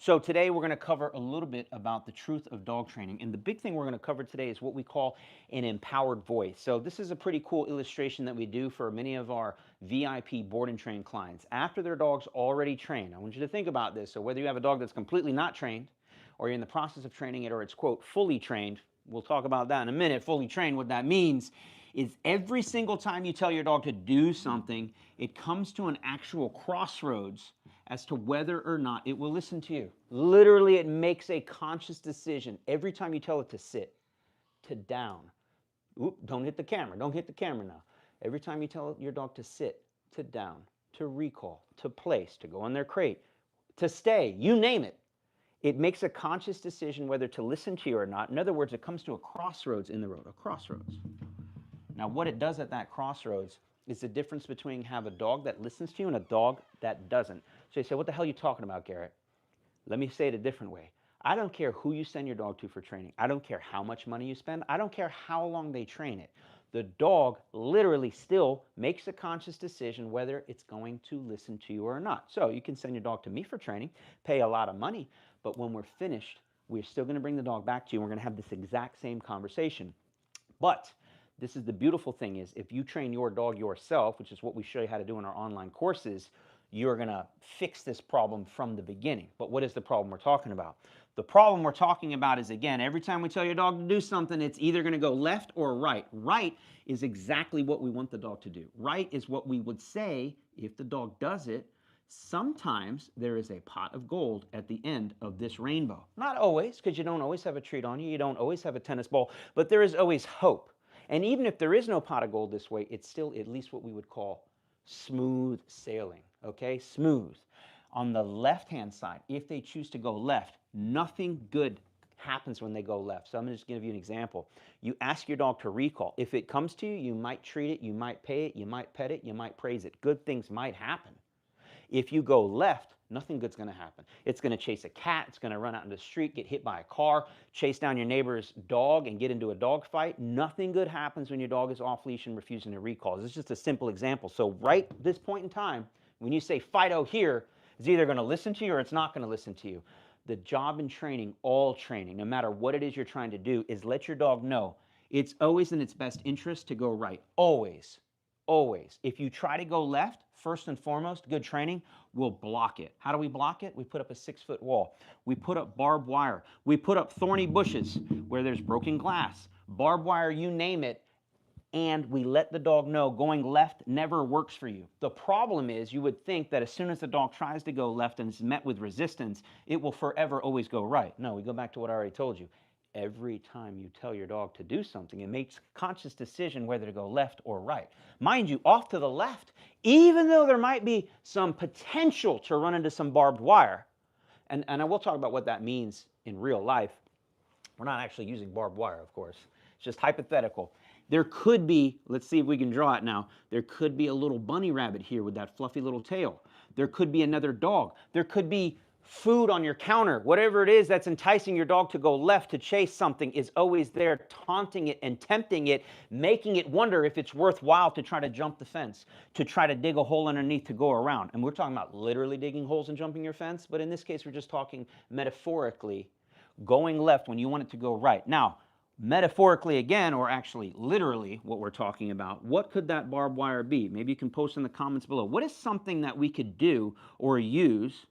So today we're going to cover a little bit about the truth of dog training. And the big thing we're going to cover today is what we call an empowered voice. So this is a pretty cool illustration that we do for many of our VIP board and train clients. After their dog's already trained, I want you to think about this. So whether you have a dog that's completely not trained, or you're in the process of training it, or it's, quote, fully trained, we'll talk about that in a minute. Fully trained, what that means is every single time you tell your dog to do something, it comes to an actual crossroads as to whether or not it will listen to you. Literally, it makes a conscious decision every time you tell it to sit, to down. Oop, don't hit the camera. Don't hit the camera now. Every time you tell your dog to sit, to down, to recall, to place, to go in their crate, to stay, you name it. It makes a conscious decision whether to listen to you or not. In other words, it comes to a crossroads in the road, a crossroads. Now, what it does at that crossroads is the difference between have a dog that listens to you and a dog that doesn't. So you say, what the hell are you talking about, Garrett? Let me say it a different way. I don't care who you send your dog to for training. I don't care how much money you spend. I don't care how long they train it. The dog literally still makes a conscious decision whether it's going to listen to you or not. So you can send your dog to me for training, pay a lot of money, but when we're finished, we're still going to bring the dog back to you and we're going to have this exact same conversation. But this is the beautiful thing is if you train your dog yourself, which is what we show you how to do in our online courses, you're going to fix this problem from the beginning. But what is the problem we're talking about? The problem we're talking about is, again, every time we tell your dog to do something, it's either going to go left or right. Right is exactly what we want the dog to do. Right is what we would say if the dog does it. Sometimes there is a pot of gold at the end of this rainbow. Not always, because you don't always have a treat on you. You don't always have a tennis ball, but there is always hope. And even if there is no pot of gold this way, it's still at least what we would call smooth sailing, okay? Smooth. On the left-hand side, if they choose to go left, nothing good happens when they go left. So I'm just going to give you an example. You ask your dog to recall. If it comes to you, you might treat it, you might pay it, you might pet it, you might praise it. Good things might happen. If you go left, nothing good's going to happen. It's going to chase a cat. It's going to run out in the street, get hit by a car, chase down your neighbor's dog, and get into a dog fight. Nothing good happens when your dog is off leash and refusing to recall. This is just a simple example. So right at this point in time, when you say Fido here, it's either going to listen to you or it's not going to listen to you. The job in training, all training, no matter what it is you're trying to do, is let your dog know it's always in its best interest to go right. Always. Always. If you try to go left, first and foremost, good training will block it. How do we block it? We put up a 6-foot wall. We put up barbed wire. We put up thorny bushes where there's broken glass, barbed wire, you name it, and we let the dog know going left never works for you. The problem is you would think that as soon as the dog tries to go left and is met with resistance, it will forever always go right. No, we go back to what I already told you. Every time you tell your dog to do something, it makes a conscious decision whether to go left or right. Mind you, off to the left, even though there might be some potential to run into some barbed wire, and I will talk about what that means in real life. We're not actually using barbed wire, of course. It's just hypothetical. There could be, let's see if we can draw it now, there could be a little bunny rabbit here with that fluffy little tail. There could be another dog. There could be food on your counter. Whatever it is that's enticing your dog to go left to chase something is always there, taunting it and tempting it, making it wonder if it's worthwhile to try to jump the fence, to try to dig a hole underneath to go around. And we're talking about literally digging holes and jumping your fence, but in this case, we're just talking metaphorically, going left when you want it to go right. Now, metaphorically again, or actually literally what we're talking about, what could that barbed wire be? Maybe you can post in the comments below. What is something that we could do or use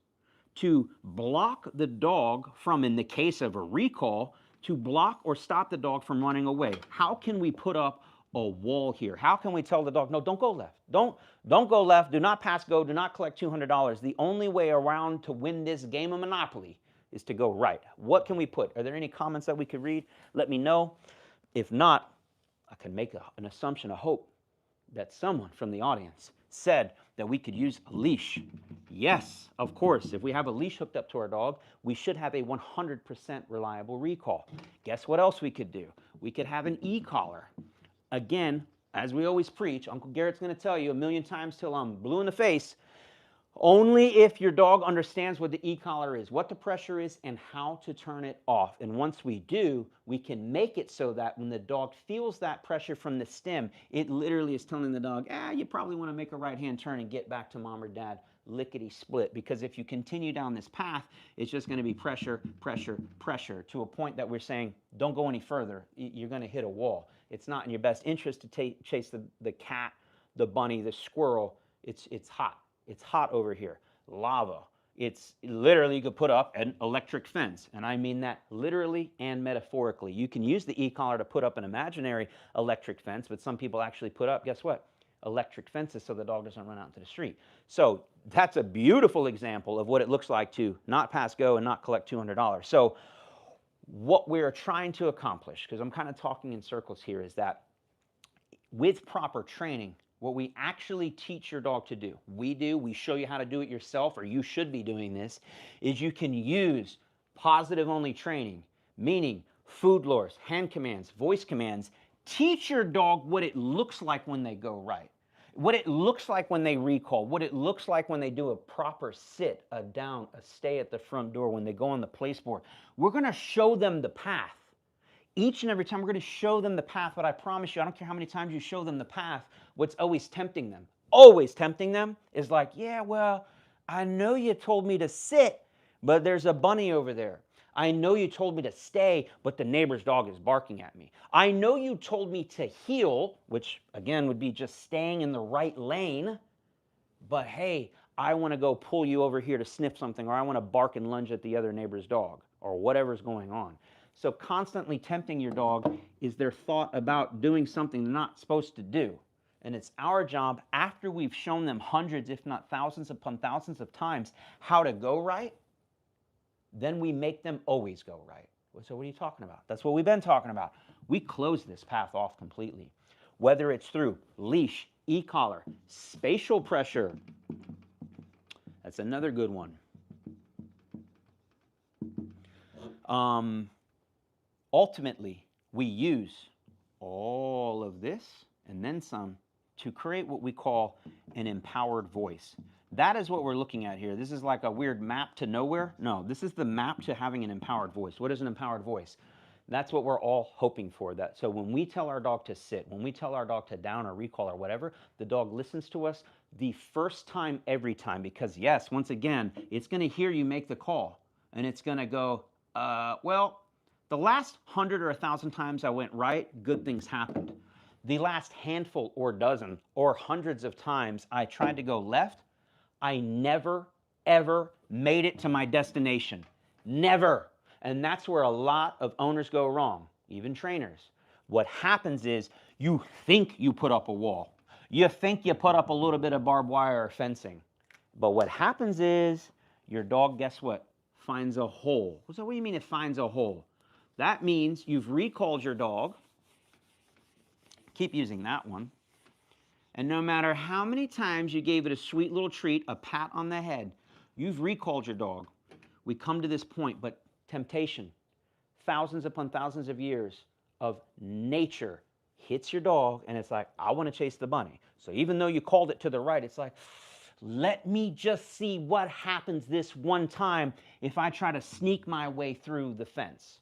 to block the dog from, in the case of a recall, to block or stop the dog from running away? How can we put up a wall here? How can we tell the dog, no, don't go left. Don't go left. Do not pass go. Do not collect $200. The only way around to win this game of Monopoly is to go right. What can we put? Are there any comments that we could read? Let me know. If not, I can make an assumption, a hope, that someone from the audience said that we could use a leash. Yes, of course. If we have a leash hooked up to our dog, we should have a 100% reliable recall. Guess what else we could do? We could have an e-collar. Again, as we always preach, Uncle Garrett's going to tell you a million times till I'm blue in the face, only if your dog understands what the e-collar is, what the pressure is, and how to turn it off. And once we do, we can make it so that when the dog feels that pressure from the stem, it literally is telling the dog, you probably want to make a right-hand turn and get back to mom or dad lickety-split, because if you continue down this path, it's just going to be pressure, pressure, pressure, to a point that we're saying, don't go any further. You're going to hit a wall. It's not in your best interest to chase the cat, the bunny, the squirrel. It's hot. It's hot over here. Lava. It's literally, you could put up an electric fence, and I mean that literally and metaphorically. You can use the e-collar to put up an imaginary electric fence, but some people actually put up, guess what? Electric fences so the dog doesn't run out into the street. So that's a beautiful example of what it looks like to not pass go and not collect $200. So what we're trying to accomplish, because I'm kind of talking in circles here, is that with proper training, what we actually teach your dog to do, we show you how to do it yourself, or you should be doing this, is you can use positive only training, meaning food lures, hand commands, voice commands. Teach your dog what it looks like when they go right, what it looks like when they recall, what it looks like when they do a proper sit, a down, a stay at the front door, when they go on the place board. We're going to show them the path. Each and every time we're going to show them the path, but I promise you, I don't care how many times you show them the path, what's always tempting them is like, yeah, well, I know you told me to sit, but there's a bunny over there. I know you told me to stay, but the neighbor's dog is barking at me. I know you told me to heel, which again would be just staying in the right lane, but hey, I want to go pull you over here to sniff something, or I want to bark and lunge at the other neighbor's dog, or whatever's going on. So constantly tempting your dog is their thought about doing something they're not supposed to do. And it's our job, after we've shown them hundreds, if not thousands upon thousands of times, how to go right, then we make them always go right. So what are you talking about? That's what we've been talking about. We close this path off completely. Whether it's through leash, e-collar, spatial pressure. That's another good one. Ultimately, we use all of this and then some to create what we call an empowered voice. That is what we're looking at here. This is like a weird map to nowhere. No, this is the map to having an empowered voice. What is an empowered voice? That's what we're all hoping for. That so when we tell our dog to sit, when we tell our dog to down or recall or whatever, the dog listens to us the first time, every time. Because yes, once again, it's going to hear you make the call, and it's going to go, well, the last 100 or 1,000 times I went right, good things happened. The last handful or dozen or hundreds of times I tried to go left, I never, ever made it to my destination. Never. And that's where a lot of owners go wrong, even trainers. What happens is you think you put up a wall. You think you put up a little bit of barbed wire or fencing. But what happens is your dog, guess what? Finds a hole. So what do you mean it finds a hole? That means you've recalled your dog. Keep using that one. And no matter how many times you gave it a sweet little treat, a pat on the head, you've recalled your dog. We come to this point, but temptation, thousands upon thousands of years of nature hits your dog, and it's like, I want to chase the bunny. So even though you called it to the right, it's like, let me just see what happens this one time if I try to sneak my way through the fence.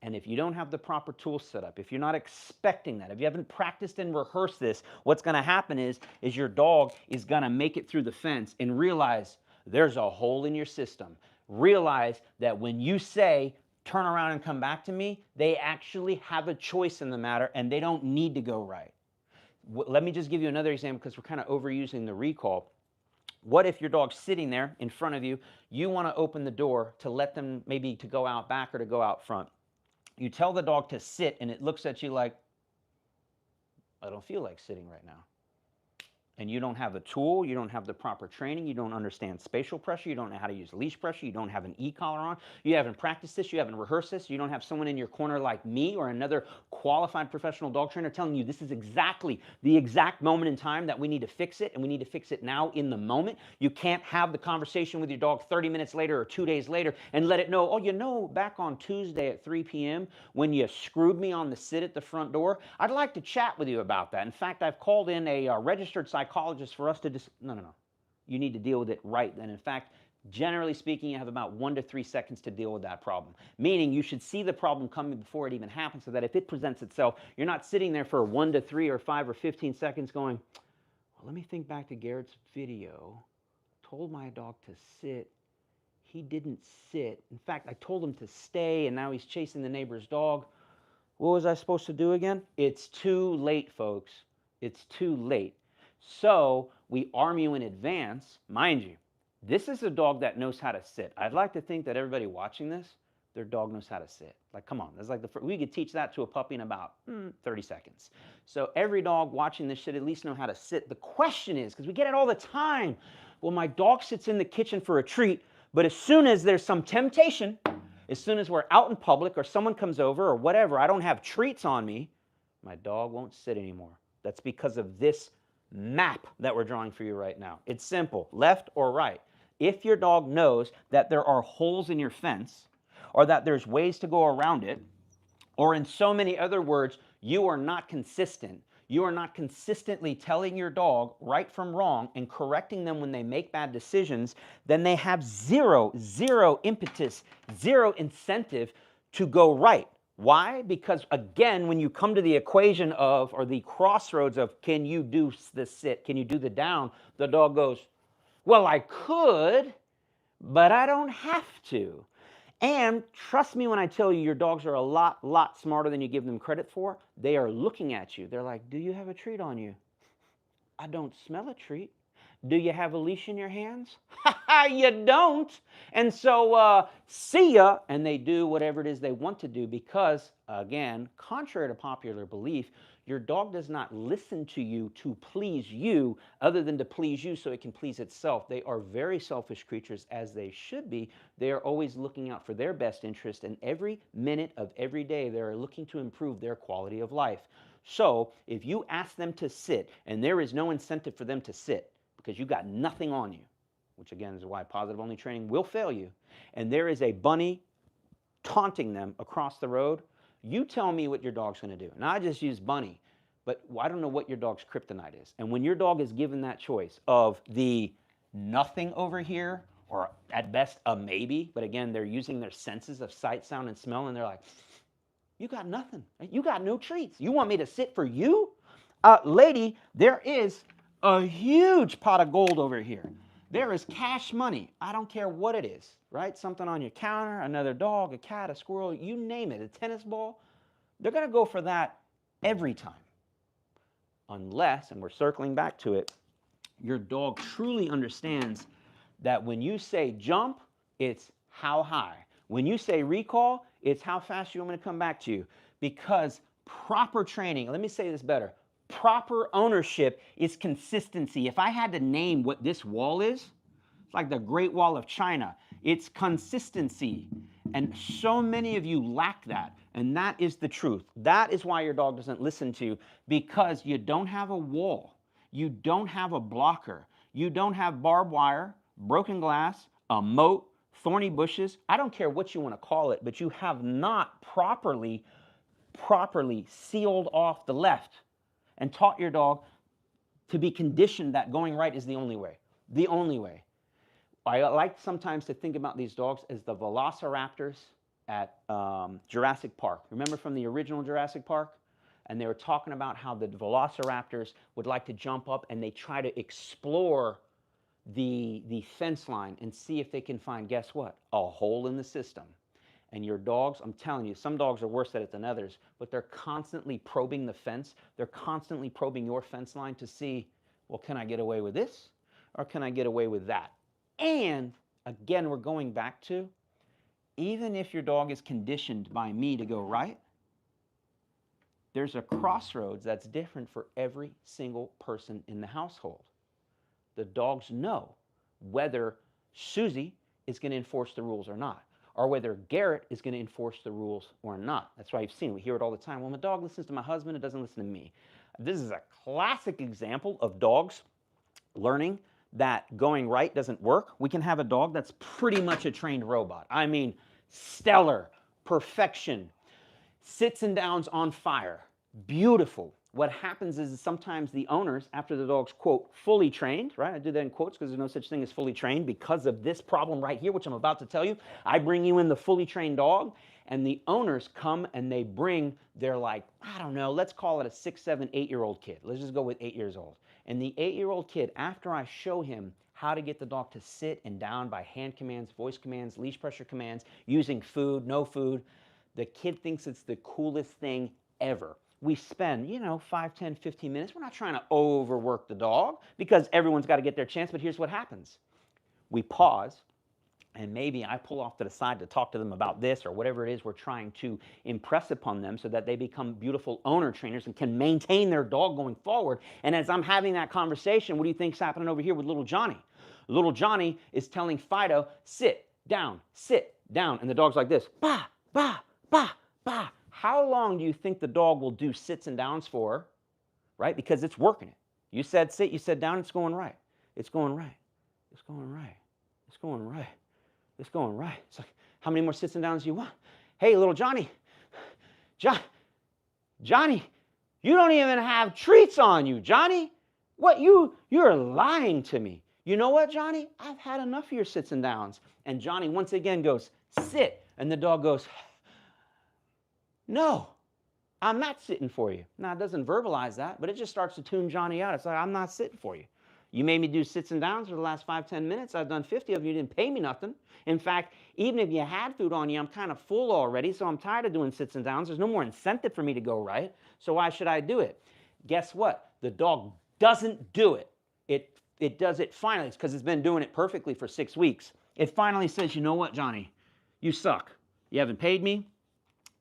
And if you don't have the proper tools set up, if you're not expecting that, if you haven't practiced and rehearsed this, what's going to happen is your dog is going to make it through the fence and realize there's a hole in your system. Realize that when you say, turn around and come back to me, they actually have a choice in the matter, and they don't need to go right. Let me just give you another example, because we're kind of overusing the recall. What if your dog's sitting there in front of you, you want to open the door to let them maybe to go out back or to go out front. You tell the dog to sit, and it looks at you like, I don't feel like sitting right now. And you don't have the tool, you don't have the proper training, you don't understand spatial pressure, you don't know how to use leash pressure, you don't have an e-collar on, you haven't practiced this, you haven't rehearsed this, you don't have someone in your corner like me or another qualified professional dog trainer telling you this is exactly the exact moment in time that we need to fix it, and we need to fix it now in the moment. You can't have the conversation with your dog 30 minutes later or 2 days later and let it know, oh, you know, back on Tuesday at 3 p.m. when you screwed me on the sit at the front door, I'd like to chat with you about that. In fact, I've called in a registered psychologist for us to no. You need to deal with it right then. In fact, generally speaking, you have about 1 to 3 seconds to deal with that problem. Meaning you should see the problem coming before it even happens, so that if it presents itself, you're not sitting there for 1 to 3 or 5 or 15 seconds going, well, let me think back to Garrett's video. told my dog to sit. He didn't sit. In fact, I told him to stay, and now he's chasing the neighbor's dog. What was I supposed to do again? It's too late, folks. It's too late. So we arm you in advance. Mind you, this is a dog that knows how to sit. I'd like to think that everybody watching this, their dog knows how to sit. Like, come on, that's like we could teach that to a puppy in about 30 seconds. So every dog watching this should at least know how to sit. The question is, because we get it all the time, well, my dog sits in the kitchen for a treat, but as soon as there's some temptation, as soon as we're out in public or someone comes over or whatever, I don't have treats on me, my dog won't sit anymore. That's because of this map that we're drawing for you right now. It's simple, left or right. If your dog knows that there are holes in your fence, or that there's ways to go around it, or in so many other words, you are not consistent. You are not consistently telling your dog right from wrong and correcting them when they make bad decisions, then they have zero impetus, zero incentive to go right. Why? Because again, when you come to the equation of, or the crossroads of, can you do the sit, can you do the down, the dog goes, well, I could, but I don't have to. And trust me when I tell you, your dogs are a lot smarter than you give them credit for. They are looking at you. They're like, do you have a treat on you? I don't smell a treat. Do you have a leash in your hands? You don't. And so, see ya. And they do whatever it is they want to do because, again, contrary to popular belief, your dog does not listen to you to please you other than to please you so it can please itself. They are very selfish creatures, as they should be. They are always looking out for their best interest, and every minute of every day they are looking to improve their quality of life. So if you ask them to sit and there is no incentive for them to sit because you got nothing on you, which again is why positive only training will fail you, and there is a bunny taunting them across the road, you tell me what your dog's going to do. Now, I just use bunny, but I don't know what your dog's kryptonite is. And when your dog is given that choice of the nothing over here, or at best a maybe, but again, they're using their senses of sight, sound, and smell, and they're like, you got nothing. You got no treats. You want me to sit for you? Lady, there is a huge pot of gold over here. There is cash money. I don't care what it is, right? Something on your counter, another dog, a cat, a squirrel, you name it, a tennis ball. They're going to go for that every time. Unless, and we're circling back to it, your dog truly understands that when you say jump, it's how high. When you say recall, it's how fast you want me to come back to you. Because proper training, let me say this better, proper ownership is consistency. If I had to name what this wall is, it's like the Great Wall of China. It's consistency. And so many of you lack that. And that is the truth. That is why your dog doesn't listen to you, because you don't have a wall. You don't have a blocker. You don't have barbed wire, broken glass, a moat, thorny bushes. I don't care what you want to call it, but you have not properly sealed off the left and taught your dog to be conditioned that going right is the only way. The only way. I like sometimes to think about these dogs as the velociraptors at Jurassic Park. Remember from the original Jurassic Park? And they were talking about how the velociraptors would like to jump up and they try to explore the fence line and see if they can find, guess what? A hole in the system. And your dogs, I'm telling you, some dogs are worse at it than others, but they're constantly probing the fence. They're constantly probing your fence line to see, well, can I get away with this? Or can I get away with that? And again, we're going back to, even if your dog is conditioned by me to go right, there's a crossroads that's different for every single person in the household. The dogs know whether Susie is going to enforce the rules or not, or whether Garrett is going to enforce the rules or not. That's why I've seen, we hear it all the time. Well, my dog listens to my husband, it doesn't listen to me. This is a classic example of dogs learning that going right doesn't work. We can have a dog that's pretty much a trained robot. I mean, stellar, perfection, sits and downs on fire, beautiful. What happens is sometimes the owners, after the dog's, quote, fully trained, right? I do that in quotes because there's no such thing as fully trained because of this problem right here, which I'm about to tell you. I bring you in the fully trained dog, and the owners come and they bring their, like, I don't know, let's call it a 6, 7, 8-year-old kid. Let's just go with 8 years old. And the 8-year-old kid, after I show him how to get the dog to sit and down by hand commands, voice commands, leash pressure commands, using food, no food. The kid thinks it's the coolest thing ever. We spend, 5, 10, 15 minutes. We're not trying to overwork the dog because everyone's got to get their chance, but here's what happens. We pause, and maybe I pull off to the side to talk to them about this or whatever it is we're trying to impress upon them so that they become beautiful owner trainers and can maintain their dog going forward. And as I'm having that conversation, what do you think's happening over here with little Johnny? Little Johnny is telling Fido, sit down, and the dog's like this, bah, bah, bah, bah. How long do you think the dog will do sits and downs for, right? Because it's working it. You said sit, you said down, it's going right. It's going right. It's going right. It's going right. It's going right. It's like, how many more sits and downs do you want? Hey, little Johnny. Johnny, you don't even have treats on you, Johnny. What, you're lying to me. You know what, Johnny? I've had enough of your sits and downs. And Johnny once again goes, sit. And the dog goes, no, I'm not sitting for you. Now, it doesn't verbalize that, but it just starts to tune Johnny out. It's like, I'm not sitting for you. You made me do sits and downs for the last 5, 10 minutes. I've done 50 of you. You didn't pay me nothing. In fact, even if you had food on you, I'm kind of full already, so I'm tired of doing sits and downs. There's no more incentive for me to go right, so why should I do it? Guess what? The dog doesn't do it. It does it finally. It's because it's been doing it perfectly for 6 weeks. It finally says, you know what, Johnny? You suck. You haven't paid me.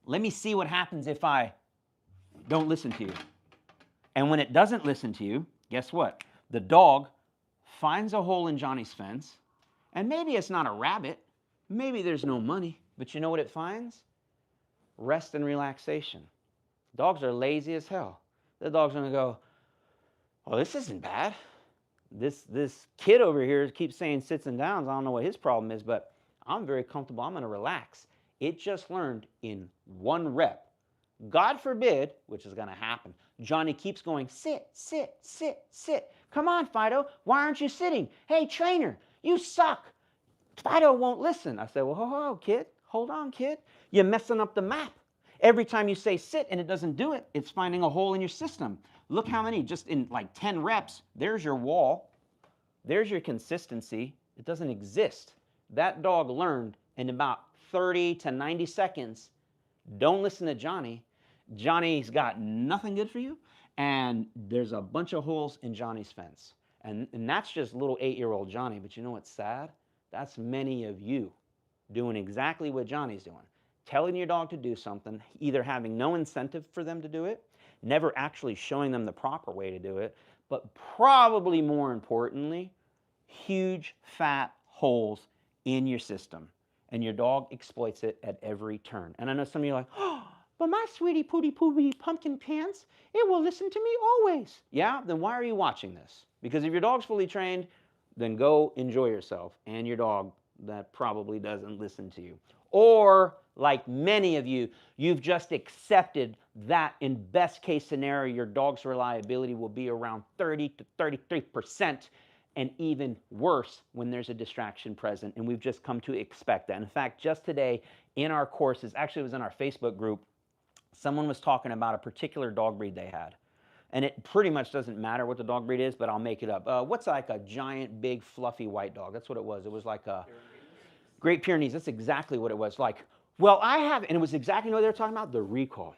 Let me see what happens if I don't listen to you. And when it doesn't listen to you, guess what? The dog finds a hole in Johnny's fence, and maybe it's not a rabbit, maybe there's no money, but you know what it finds? Rest and relaxation. Dogs are lazy as hell. The dog's gonna go, oh, this isn't bad. This kid over here keeps saying sits and downs. I don't know what his problem is, but I'm very comfortable. I'm gonna relax. It just learned in 1 rep. God forbid, which is gonna happen, Johnny keeps going, sit, sit, sit, sit. Come on, Fido, why aren't you sitting? Hey, trainer, you suck. Fido won't listen. I said, well, ho, kid, hold on, kid. You're messing up the map. Every time you say sit and it doesn't do it, it's finding a hole in your system. Look how many, just in like 10 reps, there's your wall. There's your consistency. It doesn't exist. That dog learned in about 30 to 90 seconds, don't listen to Johnny. Johnny's got nothing good for you, and there's a bunch of holes in Johnny's fence. And that's just little 8-year-old Johnny, but you know what's sad? That's many of you doing exactly what Johnny's doing. Telling your dog to do something, either having no incentive for them to do it, never actually showing them the proper way to do it, but probably more importantly, huge fat holes in your system. And your dog exploits it at every turn. And I know some of you are like, oh, but my sweetie pooty poopy pumpkin pants, it will listen to me always. Yeah, then why are you watching this? Because if your dog's fully trained, then go enjoy yourself and your dog that probably doesn't listen to you. Or, like many of you, you've just accepted that in best case scenario, your dog's reliability will be around 30 to 33%, and even worse when there's a distraction present, and we've just come to expect that. In fact, just today in our courses, actually it was in our Facebook group, someone was talking about a particular dog breed they had. And it pretty much doesn't matter what the dog breed is, but I'll make it up. What's like a giant, big, fluffy white dog? That's what it was. It was like a Great Pyrenees. That's exactly what it was. Like, well, I have, and it was exactly what they were talking about, the recall.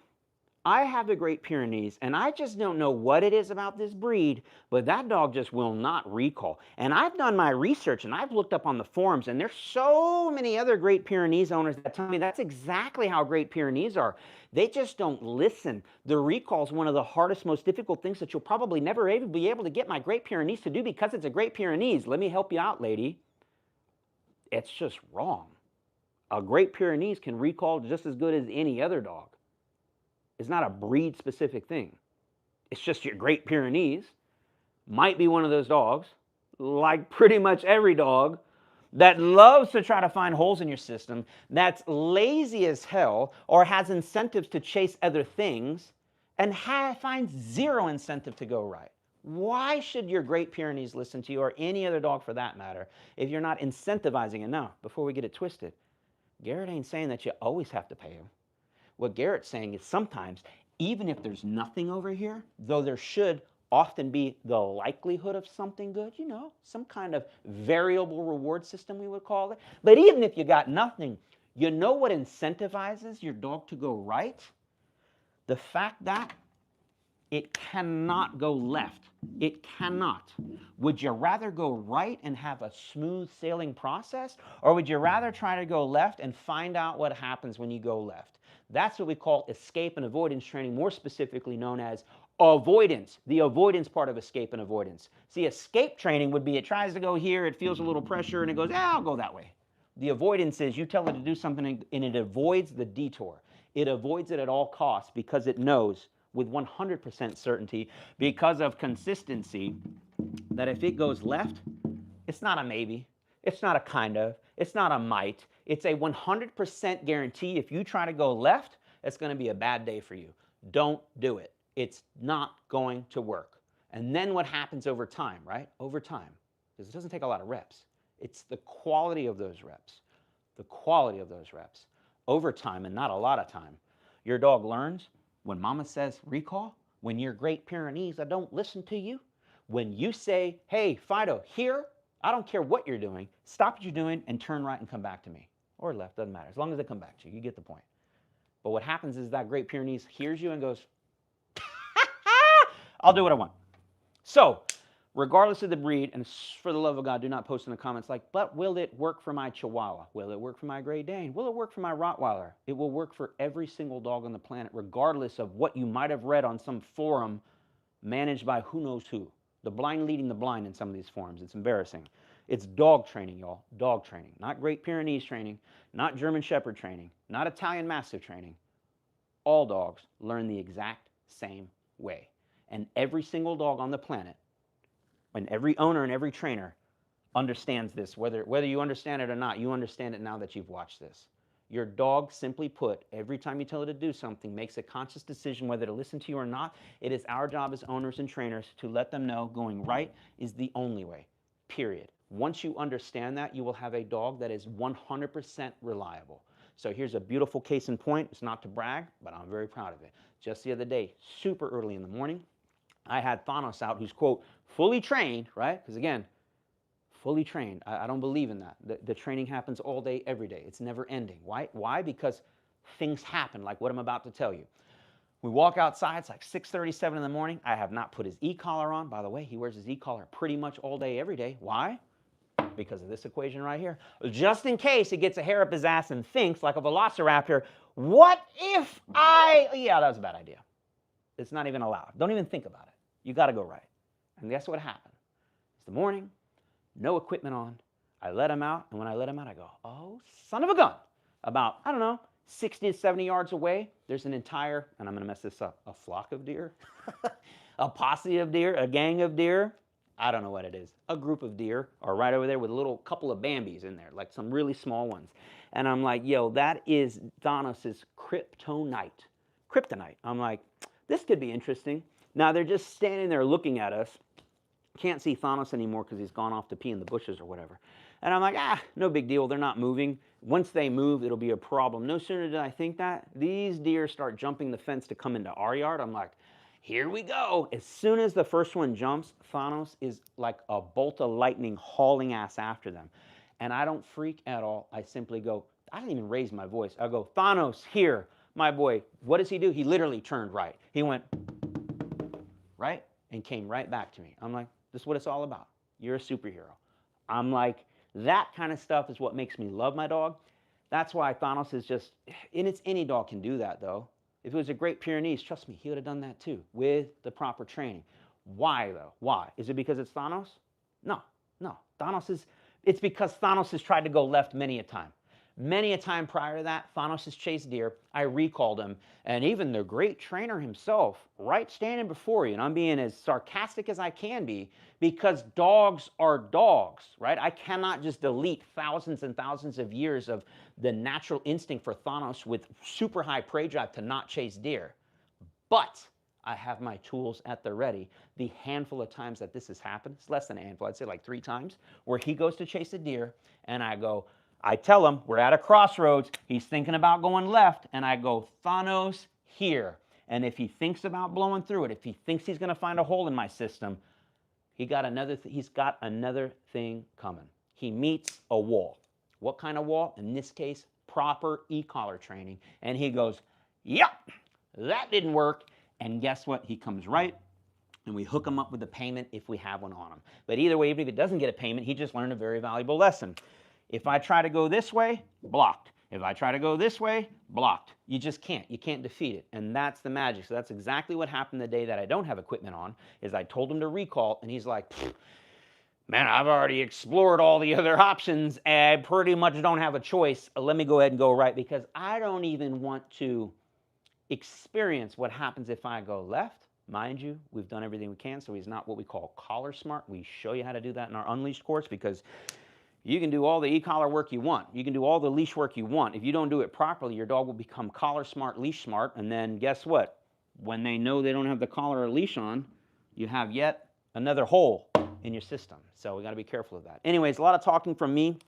I have a Great Pyrenees, and I just don't know what it is about this breed, but that dog just will not recall. And I've done my research, and I've looked up on the forums, and there's so many other Great Pyrenees owners that tell me that's exactly how Great Pyrenees are. They just don't listen. The recall is one of the hardest, most difficult things that you'll probably never be able to get my Great Pyrenees to do because it's a Great Pyrenees. Let me help you out, lady. It's just wrong. A Great Pyrenees can recall just as good as any other dog. It's not a breed-specific thing. It's just your Great Pyrenees might be one of those dogs, like pretty much every dog, that loves to try to find holes in your system, that's lazy as hell, or has incentives to chase other things, and finds zero incentive to go right. Why should your Great Pyrenees listen to you, or any other dog for that matter, if you're not incentivizing it? Now, before we get it twisted, Garrett ain't saying that you always have to pay him. What Garrett's saying is sometimes, even if there's nothing over here, though there should often be the likelihood of something good, you know, some kind of variable reward system, we would call it. But even if you got nothing, you know what incentivizes your dog to go right? The fact that it cannot go left. It cannot. Would you rather go right and have a smooth sailing process, or would you rather try to go left and find out what happens when you go left? That's what we call escape and avoidance training, more specifically known as avoidance, the avoidance part of escape and avoidance. See, escape training would be it tries to go here, it feels a little pressure, and it goes, I'll go that way. The avoidance is you tell it to do something and it avoids the detour. It avoids it at all costs because it knows with 100% certainty, because of consistency, that if it goes left, it's not a maybe, it's not a kind of, it's not a might, it's a 100% guarantee if you try to go left, it's going to be a bad day for you. Don't do it. It's not going to work. And then what happens over time, right? Over time, because it doesn't take a lot of reps. It's the quality of those reps. The quality of those reps. Over time, and not a lot of time, your dog learns when mama says recall, when your Great Pyrenees don't listen to you, when you say, hey, Fido, here, I don't care what you're doing, stop what you're doing and turn right and come back to me. Or left, doesn't matter. As long as they come back to you, you get the point. But what happens is that Great Pyrenees hears you and goes, I'll do what I want. So, regardless of the breed, and for the love of God, do not post in the comments like, but will it work for my Chihuahua? Will it work for my Great Dane? Will it work for my Rottweiler? It will work for every single dog on the planet, regardless of what you might have read on some forum managed by who knows who. The blind leading the blind in some of these forums. It's embarrassing. It's dog training, y'all. Dog training. Not Great Pyrenees training, not German Shepherd training, not Italian Mastiff training. All dogs learn the exact same way. And every single dog on the planet, and every owner and every trainer understands this. Whether you understand it or not, you understand it now that you've watched this. Your dog, simply put, every time you tell it to do something, makes a conscious decision whether to listen to you or not. It is our job as owners and trainers to let them know going right is the only way, period. Once you understand that, you will have a dog that is 100% reliable. So here's a beautiful case in point. It's not to brag, but I'm very proud of it. Just the other day, super early in the morning, I had Thanos out, who's, quote, fully trained, right? Because again, fully trained. I don't believe in that. The training happens all day, every day. It's never ending. Why? Why? Because things happen, like what I'm about to tell you. We walk outside. It's like 6:37 in the morning. I have not put his e-collar on. By the way, he wears his e-collar pretty much all day, every day. Why? Because of this equation right here. Just in case he gets a hair up his ass and thinks like a velociraptor, what if yeah, that was a bad idea. It's not even allowed. Don't even think about it. You got to go right. And guess what happened? It's the morning, no equipment on. I let him out, and when I let him out, I go, oh, son of a gun. About, I don't know, 60 to 70 yards away, there's an entire, and I'm going to mess this up, a flock of deer, a posse of deer, a gang of deer. I don't know what it is. A group of deer are right over there with a little couple of Bambis in there, like some really small ones. And I'm like, yo, that is Thanos' kryptonite. I'm like, this could be interesting. Now they're just standing there looking at us. Can't see Thanos anymore because he's gone off to pee in the bushes or whatever. And I'm like, no big deal. They're not moving. Once they move, it'll be a problem. No sooner did I think that, these deer start jumping the fence to come into our yard. I'm like, here we go. As soon as the first one jumps, Thanos is like a bolt of lightning hauling ass after them. And I don't freak at all. I simply go, I didn't even raise my voice. I go, Thanos, here. My boy, what does he do? He literally turned right. He went right and came right back to me. I'm like, this is what it's all about. You're a superhero. I'm like, that kind of stuff is what makes me love my dog. That's why Thanos is just, and it's any dog can do that though. If it was a Great Pyrenees, trust me, he would have done that too with the proper training. Why though? Why? Is it because it's Thanos? No. It's because Thanos has tried to go left many a time. Many a time prior to that, Thanos has chased deer. I recalled him, and even the great trainer himself, right standing before you, and I'm being as sarcastic as I can be, because dogs are dogs, right? I cannot just delete thousands and thousands of years of the natural instinct for Thanos with super high prey drive to not chase deer. But I have my tools at the ready. The handful of times that this has happened, it's less than a handful, I'd say like 3 times, where he goes to chase a deer, and I tell him, we're at a crossroads, he's thinking about going left, and I go, Thanos, here. And if he thinks about blowing through it, if he thinks he's going to find a hole in my system, he's got another thing coming. He meets a wall. What kind of wall? In this case, proper e-collar training. And he goes, yep, that didn't work. And guess what? He comes right, and we hook him up with a payment if we have one on him. But either way, even if he doesn't get a payment, he just learned a very valuable lesson. If I try to go this way, blocked. If I try to go this way, blocked. You just can't. You can't defeat it. And that's the magic. So that's exactly what happened the day that I don't have equipment on, is I told him to recall, and he's like, man, I've already explored all the other options, and I pretty much don't have a choice. Let me go ahead and go right, because I don't even want to experience what happens if I go left. Mind you, we've done everything we can, so he's not what we call collar smart. We show you how to do that in our Unleashed course, because you can do all the e-collar work you want. You can do all the leash work you want. If you don't do it properly, your dog will become collar smart, leash smart, and then guess what? When they know they don't have the collar or leash on, you have yet another hole in your system. So we got to be careful of that. Anyways, a lot of talking from me.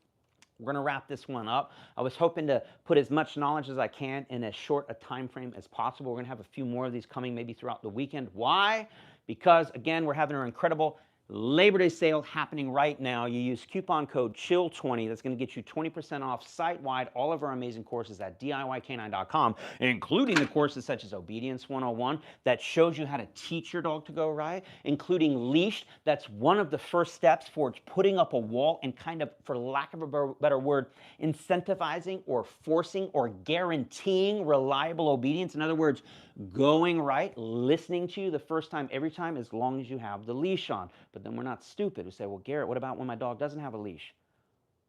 We're going to wrap this one up. I was hoping to put as much knowledge as I can in as short a time frame as possible. We're going to have a few more of these coming maybe throughout the weekend. Why? Because, again, we're having an incredible Labor Day sale happening right now. You use coupon code CHILL20. That's going to get you 20% off site-wide all of our amazing courses at DIYcanine.com, including the courses such as Obedience 101 that shows you how to teach your dog to go right, including Leashed. That's one of the first steps for putting up a wall and kind of, for lack of a better word, incentivizing or forcing or guaranteeing reliable obedience. In other words, going right, listening to you the first time, every time, as long as you have the leash on. But then we're not stupid. We say, well, Garrett, what about when my dog doesn't have a leash?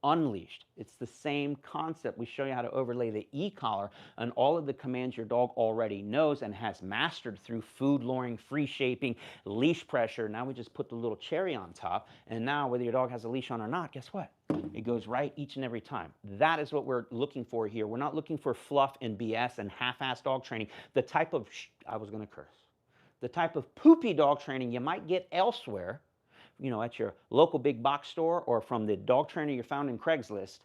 Unleashed. It's the same concept. We show you how to overlay the e-collar on all of the commands your dog already knows and has mastered through food luring, free shaping, leash pressure. Now we just put the little cherry on top, and now whether your dog has a leash on or not, guess what? It goes right each and every time. That is what we're looking for here. We're not looking for fluff and BS and half-assed dog training. The type of, I was going to curse, the type of poopy dog training you might get elsewhere, you know, at your local big box store or from the dog trainer you found in Craigslist.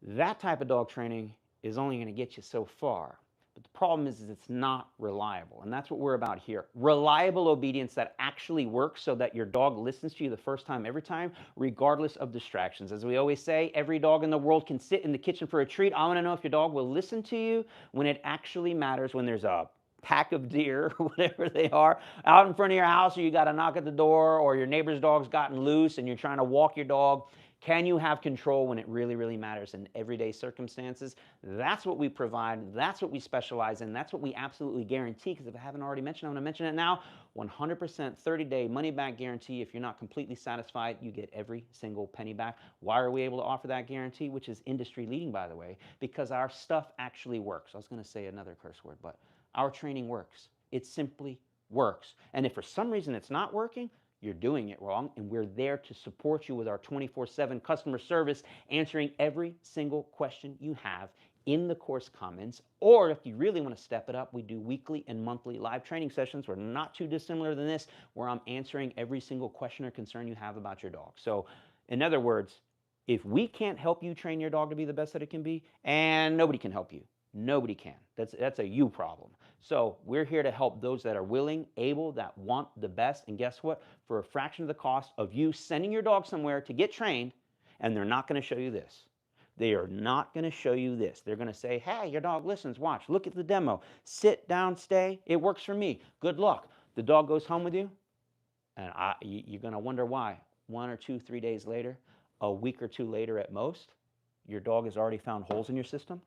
That type of dog training is only going to get you so far. But the problem is it's not reliable, and that's what we're about here. Reliable obedience that actually works so that your dog listens to you the first time, every time, regardless of distractions. As we always say, every dog in the world can sit in the kitchen for a treat. I want to know if your dog will listen to you when it actually matters, when there's a pack of deer or whatever they are out in front of your house, or you got to knock at the door, or your neighbor's dog's gotten loose and you're trying to walk your dog. Can you have control when it really, really matters in everyday circumstances? That's what we provide. That's what we specialize in. That's what we absolutely guarantee, because if I haven't already mentioned, I'm going to mention it now. 100% 30-day money-back guarantee. If you're not completely satisfied, you get every single penny back. Why are we able to offer that guarantee, which is industry-leading, by the way? Because our stuff actually works. I was going to say another curse word, but our training works. It simply works. And if for some reason it's not working, you're doing it wrong, and we're there to support you with our 24/7 customer service, answering every single question you have in the course comments. Or if you really want to step it up, we do weekly and monthly live training sessions. We're not too dissimilar than this, where I'm answering every single question or concern you have about your dog. So in other words, if we can't help you train your dog to be the best that it can be, and nobody can help you. Nobody can. That's a you problem. So we're here to help those that are willing, able, that want the best. And guess what? For a fraction of the cost of you sending your dog somewhere to get trained, and they're not going to show you this. They are not going to show you this. They're going to say, hey, your dog listens. Watch. Look at the demo. Sit down, stay. It works for me. Good luck. The dog goes home with you, and you're going to wonder why. 1 or 2, 3 days later, a week or two later at most, your dog has already found holes in your system,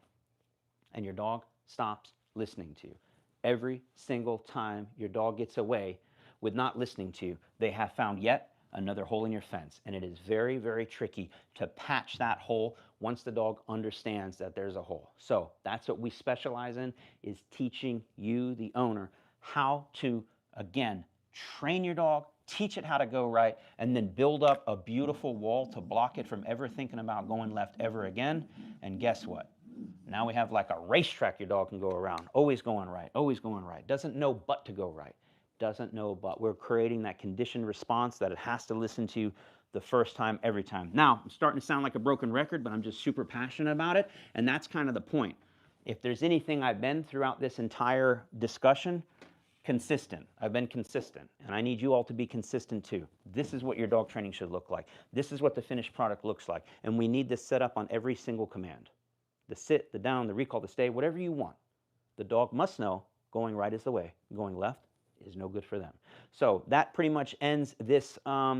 and your dog stops listening to you. Every single time your dog gets away with not listening to you, they have found yet another hole in your fence. And it is very, very tricky to patch that hole once the dog understands that there's a hole. So that's what we specialize in, is teaching you, the owner, how to, again, train your dog, teach it how to go right, and then build up a beautiful wall to block it from ever thinking about going left ever again. And guess what? Now we have like a racetrack your dog can go around, always going right, always going right. Doesn't know but to go right. Doesn't know but. We're creating that conditioned response that it has to listen to the first time, every time. Now, I'm starting to sound like a broken record, but I'm just super passionate about it, and that's kind of the point. If there's anything I've been throughout this entire discussion, consistent. I've been consistent, and I need you all to be consistent too. This is what your dog training should look like. This is what the finished product looks like, and we need this set up on every single command. The sit, the down, the recall, the stay, whatever you want. The dog must know going right is the way, going left is no good for them. So that pretty much ends this, I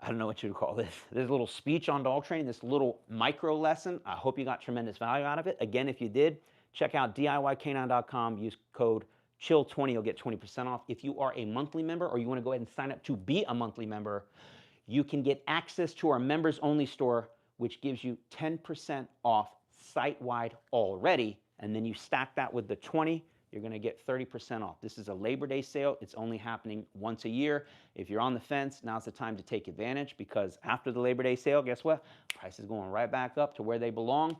don't know what you would call this little speech on dog training, this little micro lesson. I hope you got tremendous value out of it. Again, if you did, check out DIYcanine.com, use code CHILL20, you'll get 20% off. If you are a monthly member or you want to go ahead and sign up to be a monthly member, you can get access to our members only store, which gives you 10% off site-wide already, and then you stack that with the 20, you're going to get 30% off. This is a Labor Day sale. It's only happening once a year. If you're on the fence, now's the time to take advantage, because after the Labor Day sale, guess what? Price is going right back up to where they belong.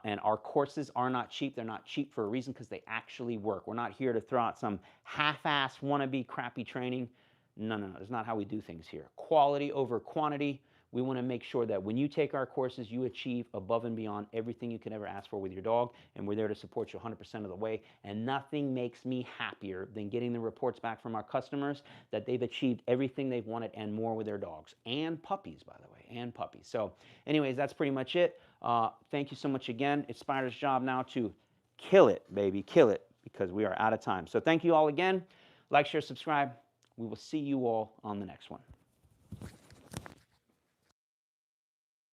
And our courses are not cheap. They're not cheap for a reason, because they actually work. We're not here to throw out some half-ass wannabe crappy training. No, no, no. That's not how we do things here. Quality over quantity. We want to make sure that when you take our courses, you achieve above and beyond everything you could ever ask for with your dog, and we're there to support you 100% of the way. And nothing makes me happier than getting the reports back from our customers that they've achieved everything they've wanted and more with their dogs, and puppies, by the way, and puppies. So anyways, that's pretty much it. Thank you so much again. It's Spider's job now to kill it, baby, kill it, because we are out of time. So thank you all again. Like, share, subscribe. We will see you all on the next one.